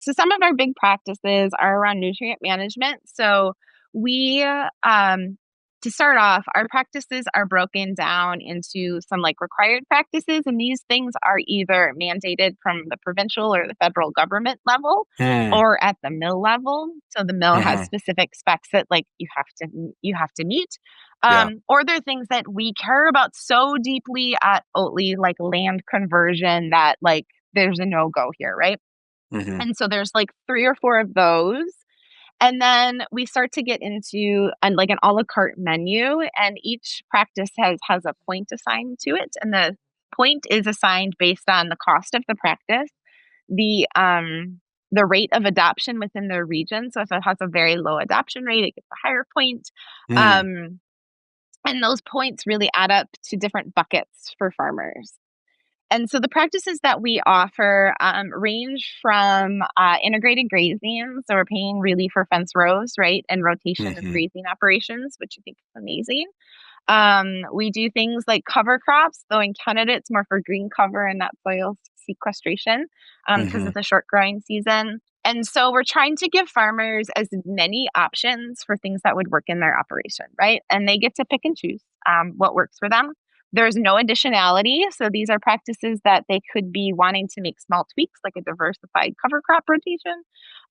So some of our big practices are around nutrient management. So we, to start off, our practices are broken down into some like required practices, and these things are either mandated from the provincial or the federal government level, Mm, or at the mill level. So the mill has hmm. specific specs that like you have to meet. Yeah. Or they're things that we care about so deeply at Oatly, like land conversion, that like there's a no go here, right? Hmm. And so there's like 3 or 4 of those. And then we start to get into like an a la carte menu, and each practice has a point assigned to it. And the point is assigned based on the cost of the practice, the rate of adoption within the region. So if it has a very low adoption rate, it gets a higher point. Mm, Um, and those points really add up to different buckets for farmers. And so the practices that we offer range from integrated grazing. So we're paying really for fence rows, right? And rotation of hmm. grazing operations, which I think is amazing. We do things like cover crops, though in Canada it's more for green cover and not soil sequestration because Hmm. of the short growing season. And so we're trying to give farmers as many options for things that would work in their operation, right? And they get to pick and choose what works for them. There's no additionality. So these are practices that they could be wanting to make small tweaks, like a diversified cover crop rotation.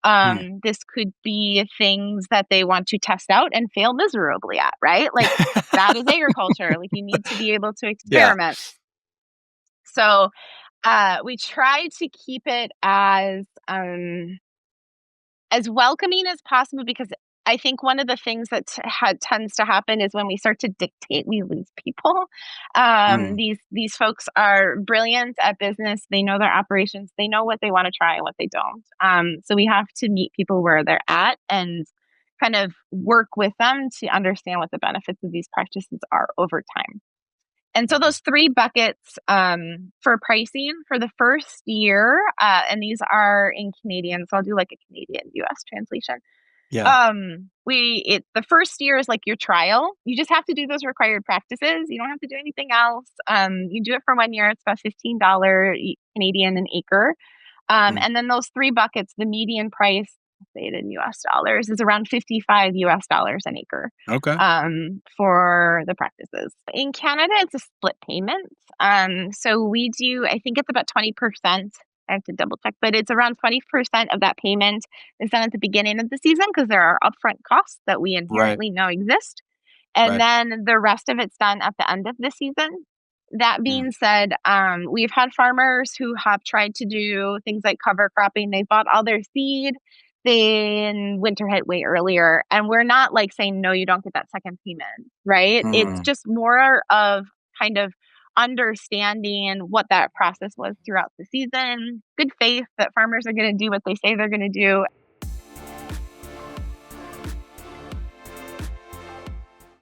Mm. This could be things that they want to test out and fail miserably at, right? Like that is agriculture. Like you need to be able to Yeah. experiment. So we try to keep it as welcoming as possible, because I think one of the things that tends to happen is when we start to dictate, we lose people. Mm. These folks are brilliant at business. They know their operations. They know what they want to try and what they don't. So we have to meet people where they're at and kind of work with them to understand what the benefits of these practices are over time. And so those 3 buckets for pricing for the first year, and these are in Canadian, so I'll do like a Canadian US translation. Yeah. The first year is like your trial. You just have to do those required practices. You don't have to do anything else. You do it for 1 year. It's about $15 Canadian an acre. Mm. And then those 3 buckets, the median price, say it in US dollars, is around 55 US dollars an acre Okay. for the practices. In Canada, it's a split payment. So we do, I think it's about 20%. I have to double check, but it's around 20% of that payment is done at the beginning of the season because there are upfront costs that we Right. inherently know exist. And Right. then the rest of it's done at the end of the season. That Mm. being said, we've had farmers who have tried to do things like cover cropping. They bought all their seed, then winter hit way earlier. And we're not like saying, no, you don't get that second payment, right? It's Mm. just more of kind of understanding what that process was throughout the season, good faith that farmers are going to do what they say they're going to do,